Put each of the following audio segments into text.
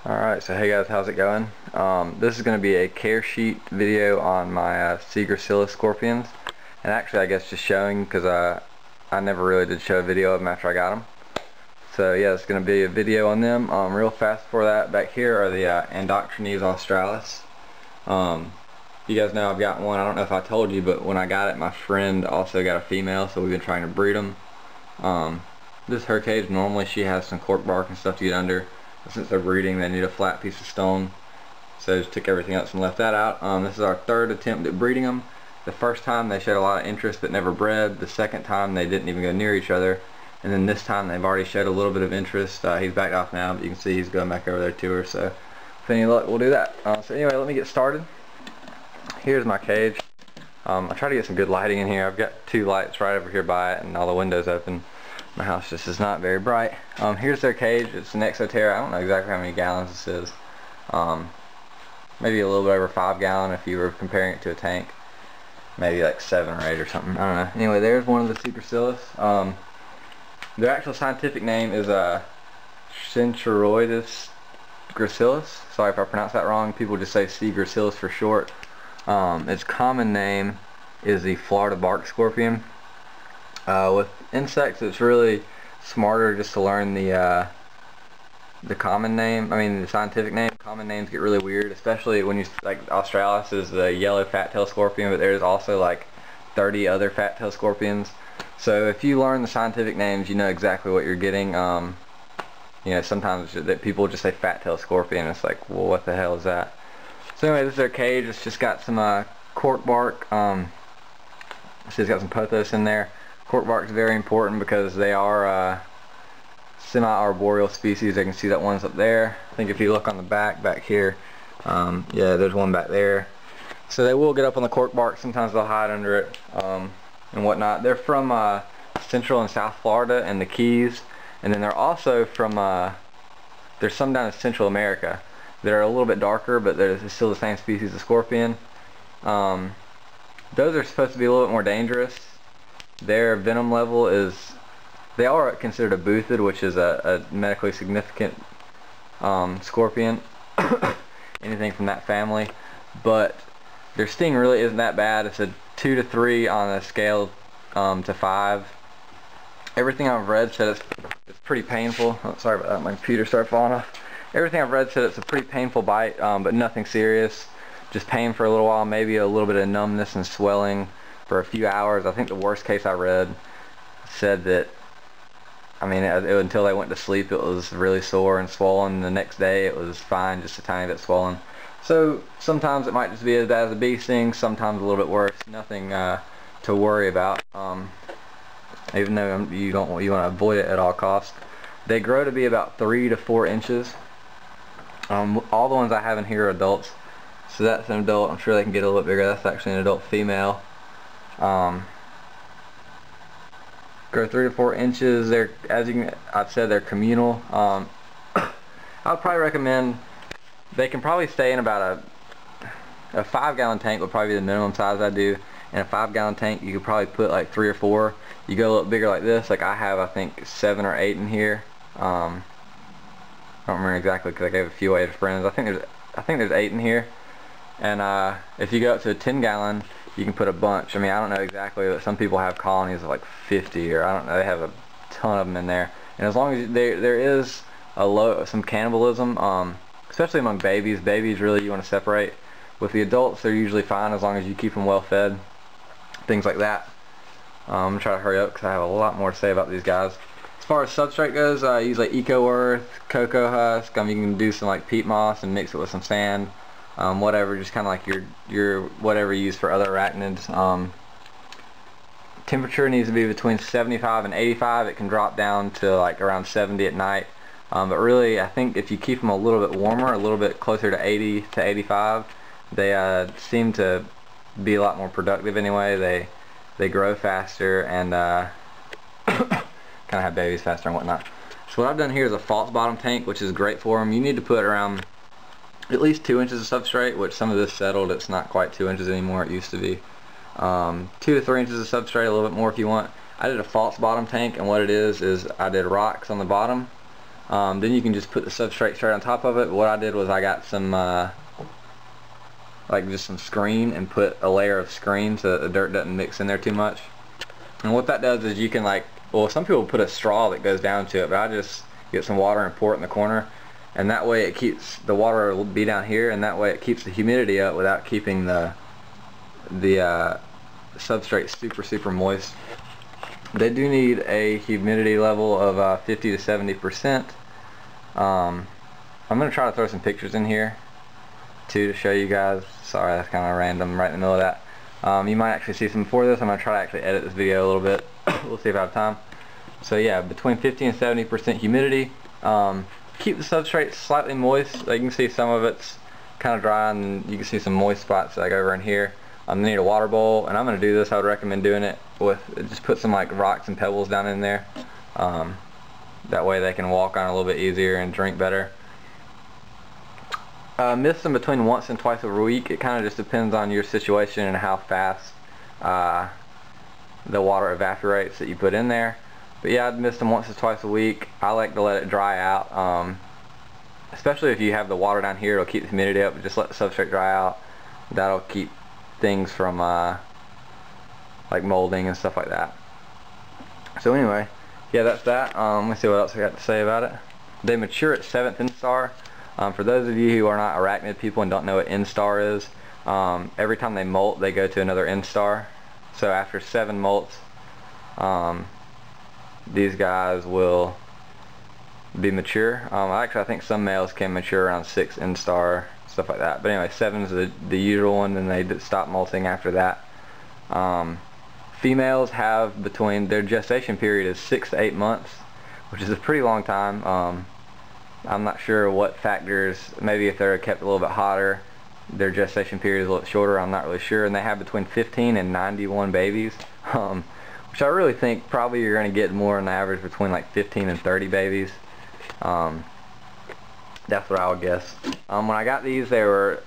Alright, so hey guys, how's it going? This is going to be a care sheet video on my C. gracilis scorpions, and actually I guess just showing, because I never really did show a video of them after I got them. So yeah, it's going to be a video on them. Real fast before that, back here are the Gracilis australis. You guys know I've got one. I don't know if I told you, but when I got it, my friend also got a female, so we've been trying to breed them. This is her cage. Normally she has some cork bark and stuff to get under. Since they're breeding, they need a flat piece of stone, so just took everything else and left that out. This is our third attempt at breeding them. The first time they showed a lot of interest but never bred. The second time they didn't even go near each other, and then this time they've already showed a little bit of interest. He's backed off now, but you can see he's going back over there to her, so if any luck we'll do that. So anyway, let me get started. Here's my cage. I try to get some good lighting in here. I've got two lights right over here by it and all the windows open. My house just is not very bright. Here's their cage. It's an Exoterra. I don't know exactly how many gallons this is. Maybe a little bit over 5 gallon if you were comparing it to a tank. Maybe like 7 or 8 or something. I don't know. Anyway, there's one of the C. gracilis. Their actual scientific name is Centroides gracilis. Sorry if I pronounced that wrong. People just say C. gracilis for short. Its common name is the Florida bark scorpion. With insects, it's really smarter just to learn the common name. I mean, the scientific name. Common names get really weird, especially when you, like, australis is the yellow fat-tailed scorpion, but there's also like 30 other fat-tailed scorpions. So if you learn the scientific names, you know exactly what you're getting. You know, sometimes that people just say fat-tailed scorpion. It's like, well, what the hell is that? So anyway, this is their cage. It's just got some cork bark. See, it's got some pothos in there. Cork bark is very important because they are semi-arboreal species. You can see that one's up there. I think if you look on the back here, yeah, there's one back there. So they will get up on the cork bark. Sometimes they'll hide under it and whatnot. They're from Central and South Florida and the Keys, and then they're also from there's some down in Central America that are a little bit darker, but they're still the same species of scorpion. Those are supposed to be a little bit more dangerous. Their venom level is, they are considered a boothid, which is a medically significant scorpion, anything from that family, but their sting really isn't that bad. It's a 2 to 3 on a scale to 5. Everything I've read said it's pretty painful. Oh, sorry about that, my computer started falling off. Everything I've read said it's a pretty painful bite, but nothing serious. Just pain for a little while, maybe a little bit of numbness and swelling for a few hours. I think the worst case I read said that, I mean, until they went to sleep, it was really sore and swollen. The next day it was fine, just a tiny bit swollen. So sometimes it might just be as bad as a bee sting, sometimes a little bit worse. Nothing to worry about, even though you want to avoid it at all costs. They grow to be about 3 to 4 inches. All the ones I have in here are adults. So that's an adult. I'm sure they can get a little bit bigger. That's actually an adult female. Grow 3 to 4 inches. They're, as I've said, they're communal. I would probably recommend, they can probably stay in about a 5-gallon tank would probably be the minimum size I do. In a 5-gallon tank, you could probably put like 3 or 4. You go a little bigger like this, like I have, I think 7 or 8 in here. I don't remember exactly because I gave a few away to friends. I think there's 8 in here. And if you go up to a 10-gallon, you can put a bunch. I mean, I don't know exactly, but some people have colonies of like 50, or I don't know, they have a ton of them in there. And as long as there is some cannibalism, especially among babies. Babies really you want to separate. With the adults, they're usually fine as long as you keep them well fed, things like that. I'm going to try to hurry up because I have a lot more to say about these guys. As far as substrate goes, I use like Eco Earth, cocoa husk. You can do some like peat moss and mix it with some sand. Whatever, just kind of like your whatever you use for other arachnids. Temperature needs to be between 75 and 85. It can drop down to like around 70 at night. But really, I think if you keep them a little bit warmer, a little bit closer to 80 to 85, they seem to be a lot more productive anyway. They grow faster and kind of have babies faster and whatnot. So what I've done here is a false bottom tank, which is great for them. You need to put around at least 2 inches of substrate, which some of this settled. It's not quite 2 inches anymore. It used to be 2 to 3 inches of substrate, a little bit more if you want. I did a false bottom tank, and what it is I did rocks on the bottom. Then you can just put the substrate straight on top of it. What I did was I got some like just some screen and put a layer of screen so that the dirt doesn't mix in there too much. And what that does is you can, like, well, some people put a straw that goes down to it, but I just get some water and pour it in the corner, and that way it keeps the water will be down here, and that way it keeps the humidity up without keeping the substrate super moist. They do need a humidity level of 50 to 70%. I'm going to try to throw some pictures in here too to show you guys. Sorry, that's kind of random right in the middle of that. You might actually see some before this. I'm going to try to actually edit this video a little bit. We'll see if I have time. So yeah, between 50 and 70% humidity. Keep the substrate slightly moist. You can see some of it's kind of dry, and you can see some moist spots like over in here. They need a water bowl, and I'm going to do this. I would recommend doing it with, just put some like rocks and pebbles down in there. That way they can walk on a little bit easier and drink better. Mist them between once and twice a week. It kind of just depends on your situation and how fast the water evaporates that you put in there. But yeah, I'd mist them once or twice a week. I like to let it dry out. Especially if you have the water down here, it'll keep the humidity up. Just let the substrate dry out. That'll keep things from like molding and stuff like that. So anyway, yeah, that's that. Let me see what else I got to say about it. They mature at 7th instar. For those of you who are not arachnid people and don't know what instar is, every time they molt, they go to another instar. So after 7 molts, these guys will be mature. Actually, I think some males can mature around 6 instar, stuff like that. But anyway, 7 is the usual one, and they stop molting after that. Females have between, their gestation period is 6 to 8 months, which is a pretty long time. I'm not sure what factors, maybe if they're kept a little bit hotter, their gestation period is a little shorter. I'm not really sure. And they have between 15 and 91 babies, which I really think probably you're going to get more on average between like 15 and 30 babies. That's what I would guess. When I got these, they were,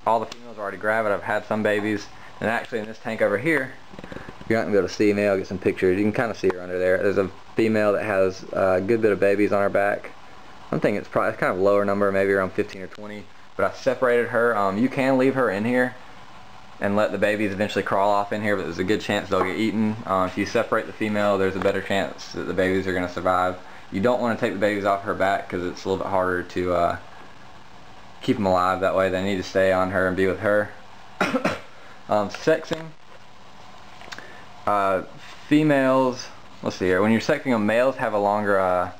all the females were already gravid. I've had some babies, and actually in this tank over here, you're not going to be able to see me. I'll get some pictures. You can kind of see her under there. There's a female that has a good bit of babies on her back. I'm thinking it's probably kind of a lower number, maybe around 15 or 20. But I separated her. You can leave her in here and let the babies eventually crawl off in here, but there's a good chance they'll get eaten. If you separate the female, there's a better chance that the babies are going to survive. You don't want to take the babies off her back because it's a little bit harder to keep them alive that way. They need to stay on her and be with her. Sexing. Females, let's see here. When you're sexing them, males have a longer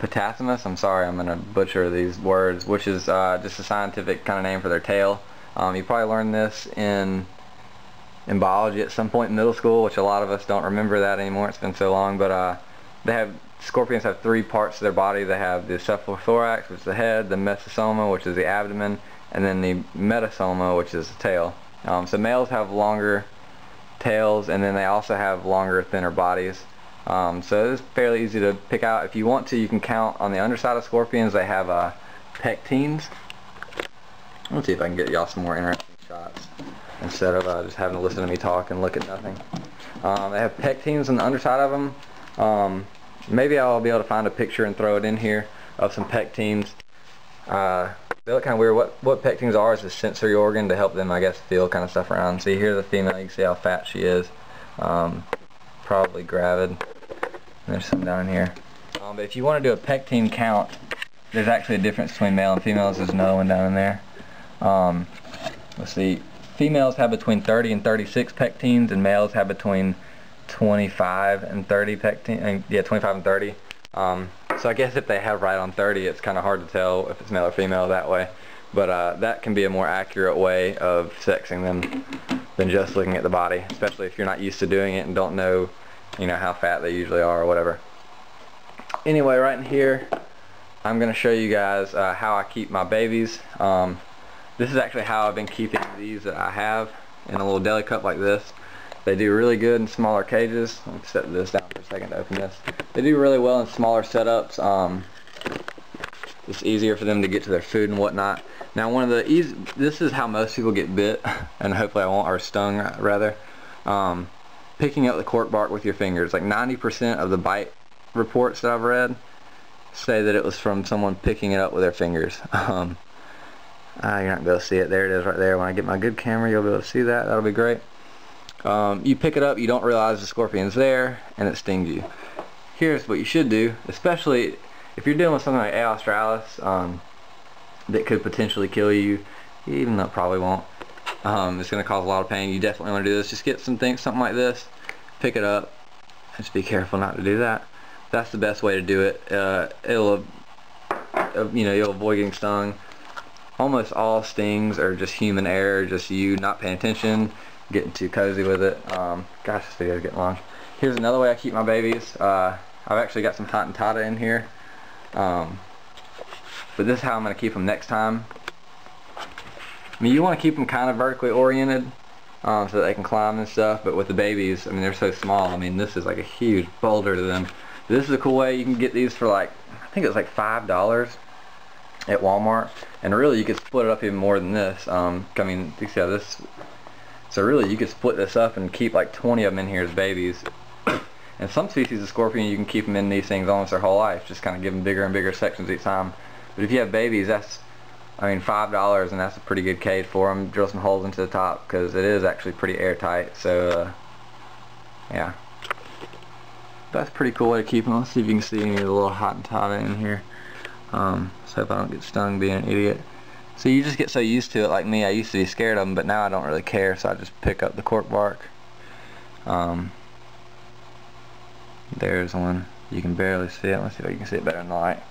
patassimus. I'm sorry, I'm going to butcher these words, which is just a scientific kind of name for their tail. You probably learned this in biology at some point in middle school, which a lot of us don't remember that anymore. It's been so long. But scorpions have 3 parts of their body. They have the cephalothorax, which is the head, the mesosoma, which is the abdomen, and then the metasoma, which is the tail. So males have longer tails, and then they also have longer, thinner bodies. So it's fairly easy to pick out. If you want to, you can count on the underside of scorpions. They have pectines. Let's see if I can get y'all some more interesting shots instead of just having to listen to me talk and look at nothing. They have pectines on the underside of them. Maybe I'll be able to find a picture and throw it in here of some pectines. They look kind of weird. What pectines are is a sensory organ to help them, I guess, feel kind of stuff around. See, here's the female. You can see how fat she is. Probably gravid. And there's some down here. But if you want to do a pectine count, there's actually a difference between male and females. There's another one down in there. Let's see. Females have between 30 and 36 pectines, and males have between 25 and 30 pectines. Yeah, 25 and 30. So I guess if they have right on 30, it's kind of hard to tell if it's male or female that way. But that can be a more accurate way of sexing them than just looking at the body, especially if you're not used to doing it and don't know, how fat they usually are or whatever. Anyway, right in here, I'm going to show you guys how I keep my babies. This is actually how I've been keeping these that I have in a little deli cup like this. They do really good in smaller cages. Let me set this down for a second to open this. They do really well in smaller setups. It's easier for them to get to their food and whatnot. Now, this is how most people get bit, and hopefully I won't, or stung rather. picking up the cork bark with your fingers. Like 90% of the bite reports that I've read say that it was from someone picking it up with their fingers. You're not going to be able to see it. There it is right there. When I get my good camera, you'll be able to see that. That'll be great. You pick it up, you don't realize the scorpion's there, and it stings you. Here's what you should do, especially if you're dealing with something like A. australis that could potentially kill you, even though it probably won't. It's going to cause a lot of pain. You definitely want to do this. Just get something like this, pick it up, and just be careful not to do that. That's the best way to do it. You'll avoid getting stung. Almost all stings are just human error, just you not paying attention, getting too cozy with it. Gosh, this video is getting long. Here's another way I keep my babies. I've actually got some Hottentotta in here. But this is how I'm going to keep them next time. I mean, you want to keep them kind of vertically oriented so that they can climb and stuff, but with the babies, I mean, they're so small. I mean, this is like a huge boulder to them. This is a cool way. You can get these for like, I think it was like $5 at Walmart, and really you could split it up even more than this. I mean, you see how this, so really you could split this up and keep like 20 of them in here as babies. And some species of scorpion, you can keep them in these things almost their whole life, just kind of give them bigger and bigger sections each time. But if you have babies, that's, I mean, $5, and that's a pretty good cage for them. Drill some holes into the top because it is actually pretty airtight. So yeah, that's a pretty cool way to keep them. Let's see if you can see any of the little Hottentotta in here. Let's hope I don't get stung being an idiot. So you just get so used to it, like me. I used to be scared of them, but now I don't really care, so I just pick up the cork bark. There's one. You can barely see it. Let's see if you can see it better in the light.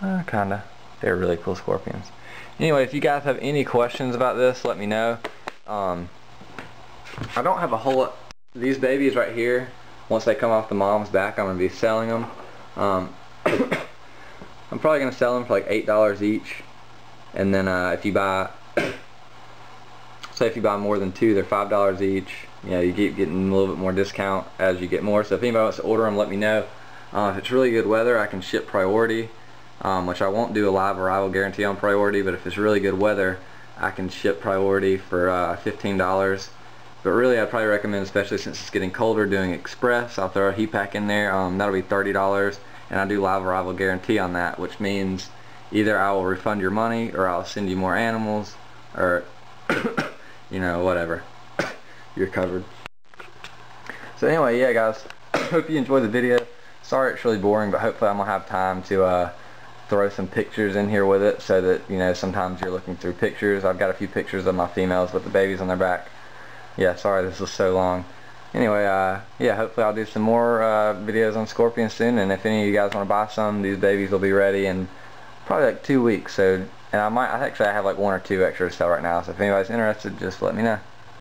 Kinda. They're really cool scorpions. Anyway, if you guys have any questions about this, let me know. I don't have a whole lot. These babies right here, once they come off the mom's back, I'm going to be selling them. I'm probably going to sell them for like $8 each. And then if you buy, say if you buy more than 2, they're $5 each. You know, you keep getting a little bit more discount as you get more. So if anybody wants to order them, let me know. If it's really good weather, I can ship priority, which I won't do a live arrival guarantee on priority, but if it's really good weather, I can ship priority for $15. But really, I'd probably recommend, especially since it's getting colder, doing express. I'll throw a heat pack in there. That'll be $30, and I do live arrival guarantee on that, which means either I will refund your money, or I'll send you more animals, or you know, whatever. You're covered. So anyway, yeah guys, hope you enjoyed the video. Sorry it's really boring, but hopefully I'm gonna have time to throw some pictures in here with it, so that, you know, sometimes you're looking through pictures. I've got a few pictures of my females with the babies on their back. Yeah, sorry this was so long. Anyway, yeah, hopefully I'll do some more videos on scorpions soon, and if any of you guys want to buy some, these babies will be ready in probably like 2 weeks. So, and I have like 1 or 2 extra to sell right now, so if anybody's interested, just let me know.